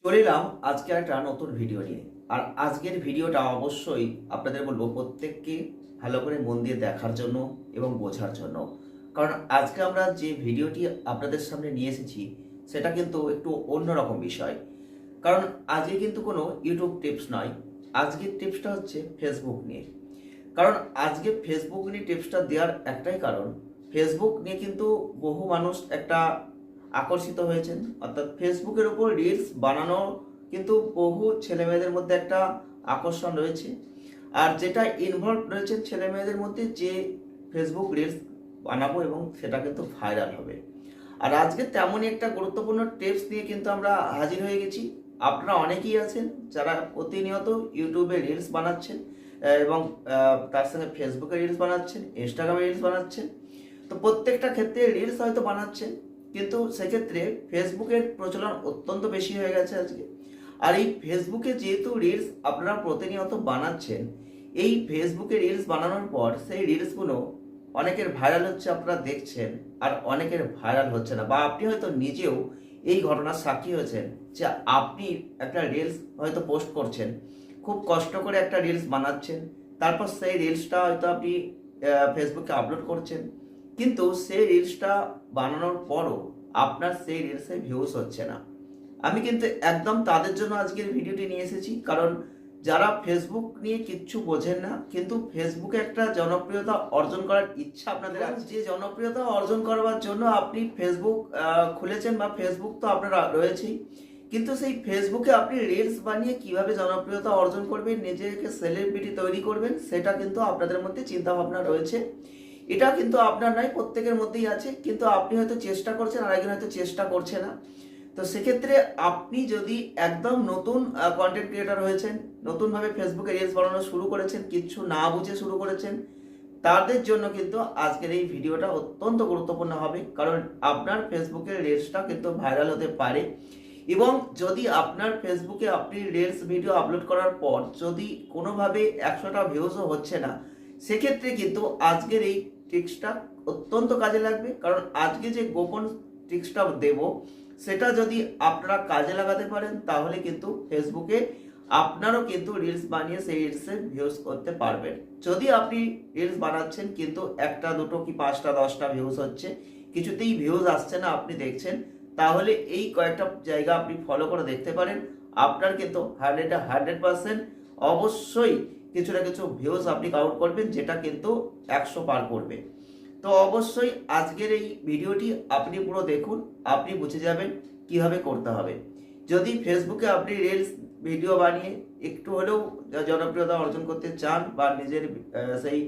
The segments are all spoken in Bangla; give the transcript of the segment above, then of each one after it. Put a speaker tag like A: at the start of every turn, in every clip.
A: চলে এলাম আজকে একটা নতুন ভিডিও নিয়ে। আর আজকের ভিডিওটা অবশ্যই আপনাদের বলবো প্রত্যেককে ভালো করে মন দিয়ে দেখার জন্য এবং বোঝার জন্য। কারণ আজকে আমরা যে ভিডিওটি আপনাদের সামনে নিয়ে এসেছি সেটা কিন্তু একটু অন্যরকম বিষয়। কারণ আজকে কিন্তু কোনো ইউটিউব টিপস নয়, আজকের টিপসটা হচ্ছে ফেসবুক নিয়ে। কারণ আজকে ফেসবুক নিয়ে টিপসটা দেওয়ার একটাই কারণ, ফেসবুক নিয়ে কিন্তু বহু মানুষ একটা আকর্ষিত হয়েছেন। অর্থাৎ ফেসবুকের উপর রিলস বানানো কিন্তু বহু ছেলেমেয়েদের মধ্যে একটা আকর্ষণ রয়েছে। আর যেটা ইনভলভ রয়েছে ছেলেমেয়েদের মধ্যে যে ফেসবুক রিলস বানাবো এবং সেটা কিন্তু ভাইরাল হবে। আর আজকে তেমনই একটা গুরুত্বপূর্ণ টিপস নিয়ে কিন্তু আমরা হাজির হয়ে গেছি। আপনারা অনেকেই আছেন যারা প্রতিনিয়ত ইউটিউবে রিলস বানাচ্ছেন এবং তার সঙ্গে ফেসবুকে রিলস বানাচ্ছেন, ইনস্টাগ্রামে রিলস বানাচ্ছেন। তো প্রত্যেকটা ক্ষেত্রে রিলস হয়তো বানাচ্ছেন, কিন্তু সেক্ষেত্রে ফেসবুকের প্রচলন অত্যন্ত বেশি হয়ে গেছে আজকে। আর এই ফেসবুকে যেহেতু রিলস আপনারা প্রতিনিয়ত বানাচ্ছেন, এই ফেসবুকে রিলস বানানোর পর সেই রিলসগুলো অনেকের ভাইরাল হচ্ছে, আপনারা দেখছেন, আর অনেকের ভাইরাল হচ্ছে না। বা আপনি হয়তো নিজেও এই ঘটনার সাক্ষী হয়েছেন যে আপনি একটা রিলস হয়তো পোস্ট করছেন, খুব কষ্ট করে একটা রিলস বানাচ্ছেন, তারপর সেই রিলসটা হয়তো আপনি ফেসবুকে আপলোড করছেন, কিন্তু সেই রিলসটা বানানোর পরও আপনার সেই রিলসে ভিউজ হচ্ছে না। আমি কিন্তু একদম তাদের জন্য আজকের ভিডিওটি নিয়ে এসেছি। কারণ যারা ফেসবুক নিয়ে কিচ্ছু বোঝেন না, কিন্তু ফেসবুকে একটা জনপ্রিয়তা অর্জন করার ইচ্ছা আপনাদের আছে, যে জনপ্রিয়তা অর্জন করবার জন্য আপনি ফেসবুক খুলেছেন, বা ফেসবুক তো আপনারা রয়েছেই, কিন্তু সেই ফেসবুকে আপনি রিলস বানিয়ে কিভাবে জনপ্রিয়তা অর্জন করবেন, নিজেকে সেলিব্রিটি তৈরি করবেন, সেটা কিন্তু আপনাদের মধ্যে চিন্তা ভাবনা রয়েছে। এটা কিন্তু আপনার নয়, প্রত্যেকের মধ্যেই আছে, কিন্তু আপনি হয়তো চেষ্টা করছেন, আর একজন হয়তো চেষ্টা করছে না। তো সেক্ষেত্রে আপনি যদি একদম নতুন কন্টেন্ট ক্রিয়েটর হয়েছেন, নতুনভাবে ফেসবুকে রিলস বানানো শুরু করেছেন, কিচ্ছু না বুঝে শুরু করেছেন, তাদের জন্য কিন্তু আজকের এই ভিডিওটা অত্যন্ত গুরুত্বপূর্ণ হবে। কারণ আপনার ফেসবুকের রিলসটা কিন্তু ভাইরাল হতে পারে, এবং যদি আপনার ফেসবুকে আপনি রিলস ভিডিও আপলোড করার পর যদি কোনোভাবে 100টা ভিউজও হচ্ছে না, সেক্ষেত্রে কিন্তু আজকের এই ট্রিক্সটা অত্যন্ত কাজে লাগবে। কারণ আজকে যে গোপন ট্রিক্সটা দেব, সেটা যদি আপনারা কাজে লাগাতে পারেন, তাহলে কিন্তু ফেসবুকে আপনারও কিন্তু রিলস বানিয়ে সেই রিলসে ভিউজ করতে পারবেন। যদি আপনি রিলস বানাচ্ছেন কিন্তু একটা দুটো কি 5টা 10টা ভিউজ হচ্ছে, কিছুতেই ভিউজ আসছে না, আপনি দেখছেন, তাহলে এই কয়েকটা জায়গা আপনি ফলো করে দেখতে পারেন। আপনার কিন্তু 100% অবশ্যই কিছু না কিছু ভিউজ আপনি কাউন্ট করবেন, যেটা কিন্তু 100 পার করবে। তো অবশ্যই আজকের এই ভিডিওটি আপনি পুরো দেখুন, আপনি বুঝে যাবেন কিভাবে করতে হবে। যদি ফেসবুকে আপনি রিলস ভিডিও বানিয়ে একটু হলেও জনপ্রিয়তা অর্জন করতে চান, বা নিজের সেই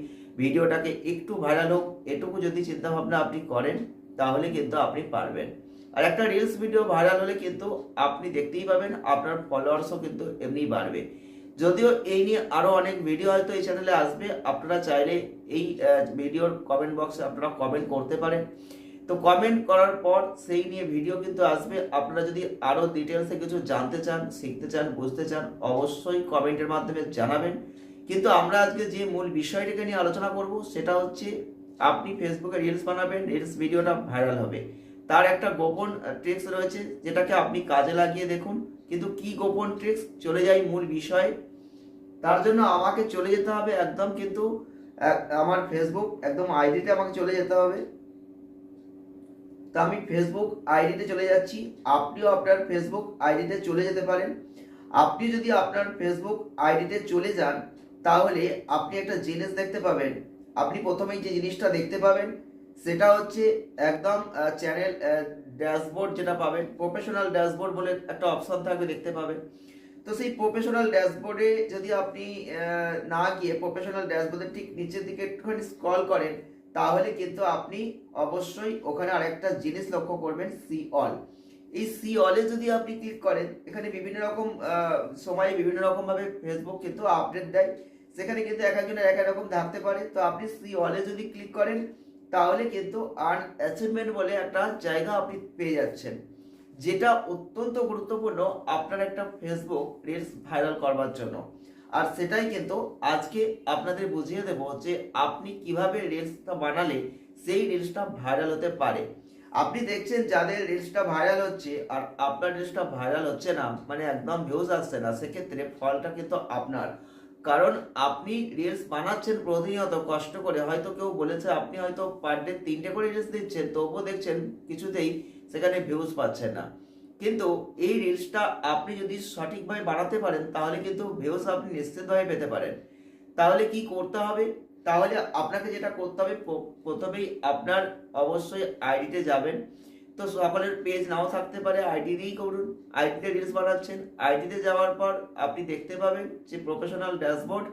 A: ভিডিওটাকে একটু ভাইরাল হোক, এটুকু যদি চিন্তা ভাবনা আপনি করেন, তাহলে কিন্তু আপনি পারবেন। আর একটা রিলস ভিডিও ভাইরাল হলে কিন্তু আপনি দেখতেই পাবেন, আপনার ফলোয়ার্সও কিন্তু এমনিই বাড়বে। যদিও এই নিয়ে আরো অনেক ভিডিও হয়তো এই চ্যানেলে আসবে, আপনারা চাইলে এই ভিডিওর কমেন্ট বক্সে আপনারা কমেন্ট করতে পারেন। তো কমেন্ট করার পর সেই নিয়ে ভিডিও কিন্তু আসবে। আপনারা যদি আরো ডিটেলসে কিছু জানতে চান, শিখতে চান, বুঝতে চান, অবশ্যই কমেন্টের মাধ্যমে জানাবেন। কিন্তু আমরা আজকে যে মূল বিষয়টাকে নিয়ে আলোচনা করব, সেটা হচ্ছে আপনি ফেসবুকে রিলস বানাবেন, রিলস ভিডিওটা ভাইরাল হবে, তার একটা গোপন ট্রিক্স রয়েছে, যেটাকে আপনি কাজে লাগিয়ে দেখুন। কিন্তু কি গোপন ট্রিক্স, চলে যাই মূল বিষয়। তার জন্য আমাকে চলে যেতে হবে একদম, কিন্তু আমার ফেসবুক একদম আইডিতে আমাকে চলে যেতে হবে। তা আমি ফেসবুক আইডিতে চলে যাচ্ছি, আপনিও আপনার ফেসবুক আইডিতে চলে যেতে পারেন। আপনি যদি আপনার ফেসবুক আইডিতে চলে যান, তাহলে আপনি একটা জিনিস দেখতে পাবেন। আপনি প্রথমেই যে জিনিসটা দেখতে পাবেন, সেটা হচ্ছে একদম চ্যানেল ড্যাশবোর্ড, যেটা পাবেন প্রফেশনাল ড্যাশবোর্ড বলে একটা অপশন থাকবে, দেখতে পাবেন। তো সেই প্রফেশনাল ড্যাশবোর্ডে যদি আপনি না গিয়ে প্রফেশনাল ড্যাশবোর্ডের ঠিক নিচের দিকে একটুখানি স্ক্রল করেন, তাহলে কিন্তু আপনি অবশ্যই ওখানে আরেকটা জিনিস লক্ষ্য করবেন, সি অল। এই সি অলে যদি আপনি ক্লিক করেন, এখানে বিভিন্ন রকম সময়ে বিভিন্ন রকম ভাবে ফেসবুক কিন্তু আপডেট দেয়, সেখানে কিন্তু এক একজনের এক এক রকম থাকতে পারে। তো আপনি সি অলে যদি ক্লিক করেন, তাহলে কিন্তু আর্ন অ্যাচিভমেন্ট বলে একটা জায়গা আপনি পেয়ে যাচ্ছেন, যেটা অত্যন্ত গুরুত্বপূর্ণ আপনার একটা ফেসবুক রিলস ভাইরাল করবার জন্য। আর সেটাই কিন্তু আজকে আপনাদের বুঝিয়ে দেব যে আপনি কিভাবে রিলসটা বানালে সেই রিলসটা ভাইরাল হতে পারে। আপনি দেখছেন যাদের রিলসটা ভাইরাল হচ্ছে আর আপনার রিলসটা ভাইরাল হচ্ছে না, মানে একদম ভিউজ আসছে না, সেক্ষেত্রে ফলটা কিন্তু আপনার। কারণ আপনি রিলস বানাচ্ছেন প্রতিনিয়ত কষ্ট করে, হয়তো কেউ বলেছে আপনি হয়তো পার ডে 3টে করে রিলস দিচ্ছেন, তবুও দেখছেন কিছুতেই সেখানে ভিউজ পাচ্ছেন না। কিন্তু এই রিলসটা আপনি যদি সঠিকভাবে বানাতে পারেন তাহলে কিন্তু ভিউজ আপনি নিশ্চিতভাবে পেতে পারেন। তাহলে কি করতে হবে? তাহলে আপনাকে যেটা করতে হবে, প্রথমেই আপনার অবশ্যই আইডিতে যাবেন। তো সকলের পেজ নাও থাকতে পারে, আইডি দিয়েই করুন। আইডিতে রিলস বানাচ্ছেন, আইডিতে যাওয়ার পর আপনি দেখতে পাবেন যে প্রফেশনাল ড্যাশবোর্ড।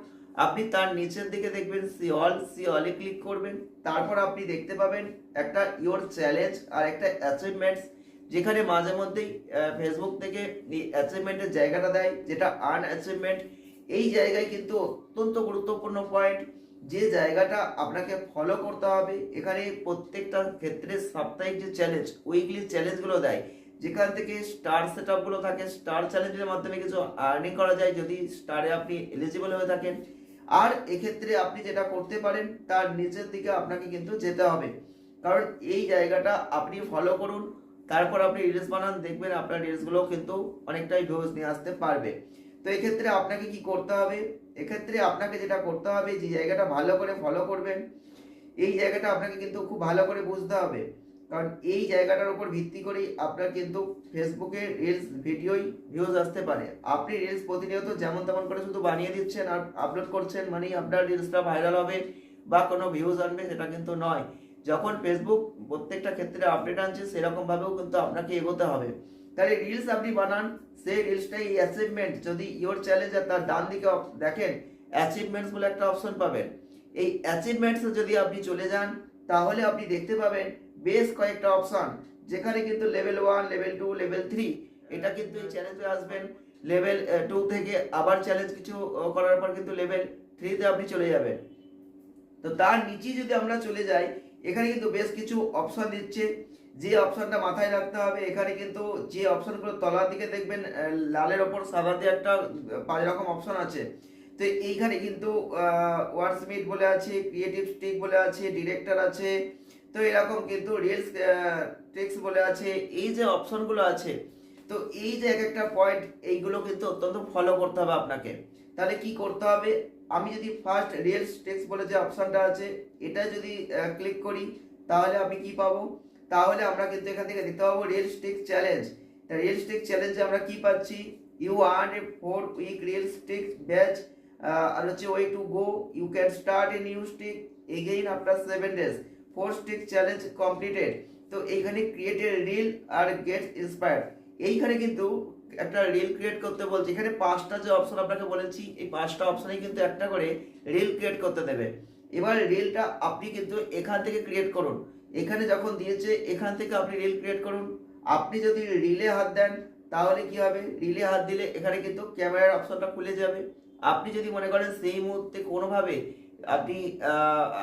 A: আপনি তার নিচের দিকে দেখবেন সি অলে ক্লিক করবেন। তারপর আপনি দেখতে পাবেন একটা ইওর চ্যালেঞ্জ আর একটা অ্যাচিভমেন্টস, যেখানে মাঝে মধ্যেই ফেসবুক থেকে এই অ্যাচিভমেন্টের জায়গাটা দেয়, যেটা আর্ন অ্যাচিভমেন্ট। এই জায়গায় কিন্তু অত্যন্ত গুরুত্বপূর্ণ পয়েন্ট, যে জায়গাটা আপনাকে ফলো করতে হবে। এখানে প্রত্যেকটা ক্ষেত্রে সাপ্তাহিক যে চ্যালেঞ্জ, উইকলি চ্যালেঞ্জগুলো দেয়, যেখান থেকে স্টার সেট আপগুলো থাকে। স্টার চ্যালেঞ্জের মাধ্যমে কিছু আর্নিং করা যায় যদি স্টারে আপনি এলিজিবল হয়ে থাকেন। আর এক্ষেত্রে আপনি যেটা করতে পারেন, তার নিচের দিকে আপনাকে কিন্তু যেতে হবে, কারণ এই জায়গাটা আপনি ফলো করুন। তারপর আপনি রিলস বানান, দেখবেন আপনার রিলসগুলো কিন্তু অনেকটাই ভিউজ নিয়ে আসতে পারবে। তো এক্ষেত্রে আপনাকে কি করতে হবে? এক্ষেত্রে আপনাকে যেটা করতে হবে, যে জায়গাটা ভালো করে ফলো করবেন, এই জায়গাটা আপনাকে কিন্তু খুব ভালো করে বুঝতে হবে। কারণ এই জায়গাটার উপর ভিত্তি করেই আপনার কিন্তু ফেসবুকে রিলস ভিডিওই ভিউজ আসতে পারে। আপনি রিলস প্রতিনিয়ত যেমন তেমন করে শুধু বানিয়ে দিচ্ছেন আর আপলোড করছেন মানেই আপনার রিলসটা ভাইরাল হবে বা কোনো ভিউজ আনবে, সেটা কিন্তু নয়। যখন ফেসবুক প্রত্যেকটা ক্ষেত্রে আপডেট আনছে, সেরকমভাবেও কিন্তু আপনাকে এগোতে হবে। তাহলে রিলস আপনি বানান, সেই রিলসটাই অ্যাচিভমেন্ট, যদি ইওর চ্যালেঞ্জ আর তার ডান দিকে দেখেন অ্যাচিভমেন্টস বলে একটা অপশন পাবেন। এই অ্যাচিভমেন্টস যদি আপনি চলে যান, তাহলে আপনি দেখতে পাবেন বেশ কয়েকটা অপশন, যেখানে কিন্তু লেভেল 1, লেভেল 2, লেভেল 3, এটা কিন্তু এই চ্যালেঞ্জে আসবেন। লেভেল 2 থেকে আবার চ্যালেঞ্জ কিছু করার পর কিন্তু লেভেল 3-তে আপনি চলে যাবেন। তো তার নিচে যদি আমরা চলে যাই, এখানে কিন্তু বেশ কিছু অপশন দিচ্ছে। যে অপশনটা মাথায় রাখতে হবে, এখানে কিন্তু যে অপশনগুলো তলার দিকে দেখবেন লালের ওপর সাদা দিয়ে একটা 5 রকম অপশন আছে। তো এইখানে কিন্তু ওয়ার্ডসমিথ বলে আছে, ক্রিয়েটিভ স্টিক বলে আছে, ডিরেক্টর আছে, তো এরকম কিন্তু রিলস টেক্সট বলে আছে। এই যে অপশনগুলো আছে, তো এই যে এক একটা পয়েন্ট, এইগুলো কিন্তু অত্যন্ত ফলো করতে হবে আপনাকে। তাহলে কি করতে হবে? আমি যদি ফার্স্ট রিলস টেক্সট বলে যে অপশনটা আছে, এটা যদি ক্লিক করি, তাহলে আমি কি পাবো? তাহলে আমরা কিন্তু এখান থেকে দেখতে পাবো রিলস টেক্সট চ্যালেঞ্জ। তা রিলস টেক্সট চ্যালেঞ্জে আমরা কি পাচ্ছি? You earn a 4-week reels text batch, আর হচ্ছে way to go, you can start a new streak again after 7 days, 4 streak challenge completed. তো এইখানে ক্রিয়েট এ রিল আর গেট ইন্সপায়ার্ড, এইখানে কিন্তু একটা রিল ক্রিয়েট করতে বলছে। এখানে 5টা যে অপশন আপনাকে বলেছি, এই 5টা অপশনেই কিন্তু একটা করে রিল ক্রিয়েট করতে দেবে। এবার রিলটা আপনি কিন্তু এখান থেকে ক্রিয়েট করুন। এখানে যখন দিয়েছে, এখান থেকে আপনি রিল ক্রিয়েট করুন। আপনি যদি রিলে হাত দেন, তাহলে কি হবে? রিলে হাত দিলে এখানে কিন্তু ক্যামেরার অপশনটা খুলে যাবে। আপনি যদি মনে করেন সেই মুহূর্তে কোনোভাবে আপনি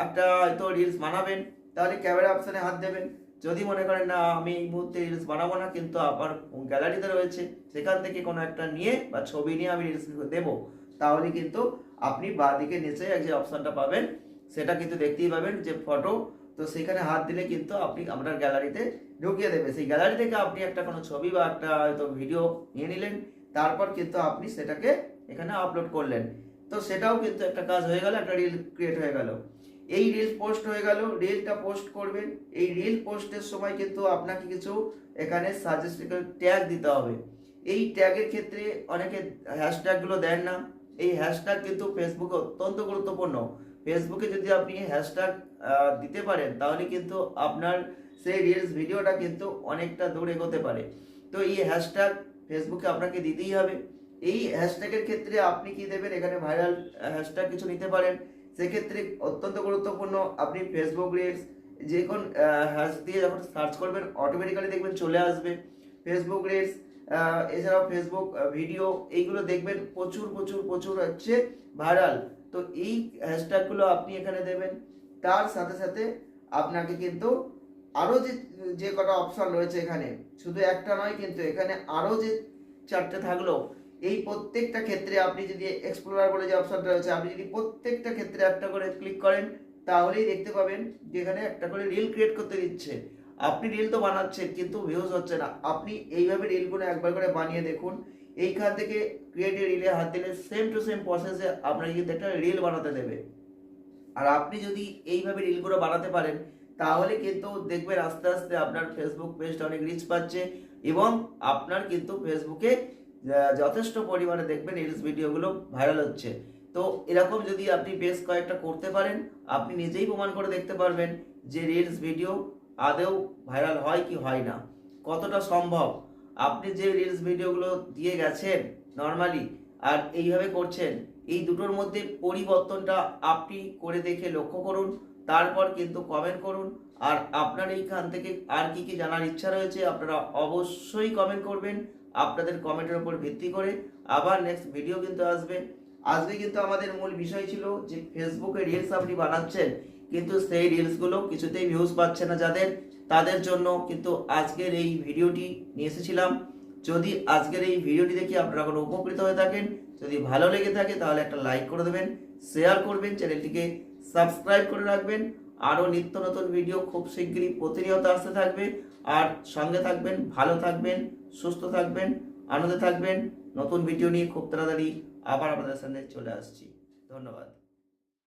A: একটা হয়তো রিলস বানাবেন, তাহলে ক্যামেরা অপশনে হাত দেবেন। যদি মনে করেন না আমি এই মুহূর্তে রিলস বানাবো না, কিন্তু আমার গ্যালারিতে রয়েছে, সেখান থেকে কোনো একটা নিয়ে বা ছবি নিয়ে আমি রিলস দেবো, তাহলে কিন্তু আপনি বাঁ দিকে নিচে যে অপশনটা পাবেন, সেটা কিন্তু দেখতেই পাবেন যে ফটো। তো সেখানে হাত দিলে কিন্তু আপনি আপনার গ্যালারিতে ঢুকিয়ে দেবে। সেই গ্যালারি থেকে আপনি একটা কোনো ছবি বা একটা হয়তো ভিডিও নিয়ে নিলেন, তারপর কিন্তু আপনি সেটাকে এখানে আপলোড করলেন। তো সেটাও কিন্তু একটা কাজ হয়ে গেল, একটা রিল ক্রিয়েট হয়ে গেল। এই রিল পোস্ট হয়ে গেল, রিলটা পোস্ট করবেন। এই রিল পোস্টের সময় কিন্তু আপনাকে কিছু এখানে সাজেস্টেড ট্যাগ দিতে হবে। এই ট্যাগের ক্ষেত্রে অনেকে হ্যাশট্যাগুলো দেন না। এই হ্যাশট্যাগ কিন্তু ফেসবুকে অত্যন্ত গুরুত্বপূর্ণ। ফেসবুকে যদি আপনি হ্যাশট্যাগ দিতে পারেন, তাহলে কিন্তু আপনার সেই রিলস ভিডিওটা কিন্তু অনেকটা দূর এগোতে পারে। তো এই হ্যাশট্যাগ ফেসবুকে আপনাকে দিতেই হবে। এই হ্যাশট্যাগের ক্ষেত্রে আপনি কি দেবেন? এখানে ভাইরাল হ্যাশট্যাগ কিছু নিতে পারেন। সেক্ষেত্রে অত্যন্ত গুরুত্বপূর্ণ, আপনি ফেসবুক রিলস যে কোন হ্যাশ দিয়ে যখন সার্চ করবেন, অটোমেটিক্যালি দেখবেন চলে আসবে ফেসবুক রিলস। এছাড়াও ফেসবুক ভিডিও, এইগুলো দেখবেন প্রচুর প্রচুর প্রচুর হচ্ছে ভাইরাল। তো এই হ্যাশট্যাগুলো আপনি এখানে দেবেন। তার সাথে সাথে আপনাকে কিন্তু আরও যে যে কটা অপশন রয়েছে এখানে, শুধু একটা নয়, কিন্তু এখানে আরও যে 4টে থাকলো, এই প্রত্যেকটা ক্ষেত্রে আপনি যদি এক্সপ্লোরার বলে যে অপশনটা রয়েছে, আপনি যদি প্রত্যেকটা ক্ষেত্রে একটা করে ক্লিক করেন, তাহলেই দেখতে পাবেন যেখানে একটা করে রিল ক্রিয়েট করতে দিচ্ছে। আপনি রিল তো বানাচ্ছেন কিন্তু ভিউজ হচ্ছে না। আপনি এইভাবে রিলগুলো একবার করে বানিয়ে দেখুন। এইখান থেকে ক্রিয়েটিভ রিলে হাত দিলে সেম টু সেম প্রসেসে আপনাকে কিন্তু একটা রিল বানাতে দেবে। আর আপনি যদি এইভাবে রিলগুলো বানাতে পারেন তাহলে কিন্তু দেখবেন আস্তে আস্তে আপনার ফেসবুক পেজটা অনেক রিচ পাচ্ছে এবং আপনার কিন্তু ফেসবুকে যথেষ্ট পরিমাণে দেখবেন রিলস ভিডিওগুলো ভাইরাল হচ্ছে। তো এরকম যদি আপনি বেশ কয়েকটা করতে পারেন আপনি নিজেই প্রমাণ করে দেখতে পারবেন যে রিলস ভিডিও আদৌ ভাইরাল হয় কি হয় না, কতটা সম্ভব। আপনি যে রিলস ভিডিওগুলো দিয়ে গেছেন নর্মালি আর এইভাবে করছেন, এই দুটোর মধ্যে পরিবর্তনটা আপনি করে দেখে লক্ষ্য করুন, তারপর কিন্তু কমেন্ট করুন। আর আপনার এইখান থেকে আর কি কি জানার ইচ্ছা রয়েছে আপনারা অবশ্যই কমেন্ট করবেন। আপনাদের কমেন্টের উপর ভিত্তি করে আবার নেক্সট ভিডিও কিন্তু আসবে। আজকে কিন্তু আমাদের মূল বিষয় ছিল যে ফেসবুকে রিলস আপনি বানাচ্ছেন কিন্তু সেই রিলসগুলো কিছুতেই ভিউজ পাচ্ছে না যাদের, তাদের জন্য কিন্তু আজকের এই ভিডিওটি নিয়ে এসেছিলাম। যদি আজকের এই ভিডিওটি দেখে আপনারা কোনো উপকৃত হয়ে থাকেন, যদি ভালো লেগে থাকে তাহলে একটা লাইক করে দেবেন, শেয়ার করবেন, চ্যানেলটিকে সাবস্ক্রাইব করে রাখবেন। আরও নিত্য নতুন ভিডিও খুব শীঘ্রই প্রতিনিয়ত আসতে থাকবে। আর সঙ্গে থাকবেন, ভালো থাকবেন, সুস্থ থাকবেন, আনন্দে থাকবেন। নতুন ভিডিও নিয়ে খুব তাড়াতাড়ি আবার আপনাদের সামনে চলে আসছি। ধন্যবাদ।